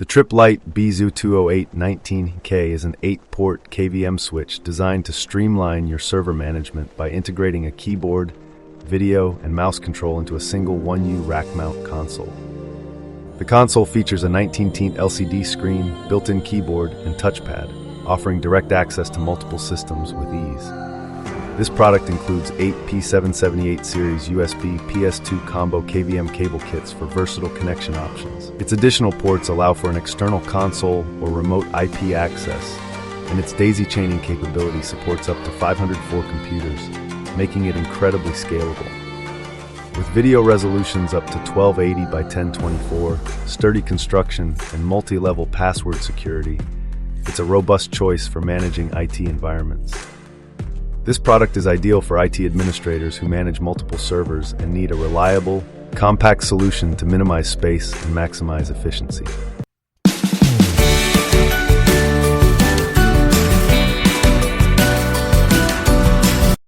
The Tripp Lite B020-U08-19-K is an 8-port KVM switch designed to streamline your server management by integrating a keyboard, video, and mouse control into a single 1U rack-mount console. The console features a 19-inch LCD screen, built-in keyboard, and touchpad, offering direct access to multiple systems with ease. This product includes 8 P778 series USB PS2 combo KVM cable kits for versatile connection options. Its additional ports allow for an external console or remote IP access, and its daisy chaining capability supports up to 504 computers, making it incredibly scalable. With video resolutions up to 1280 by 1024, sturdy construction, and multi-level password security, it's a robust choice for managing IT environments. This product is ideal for IT administrators who manage multiple servers and need a reliable, compact solution to minimize space and maximize efficiency.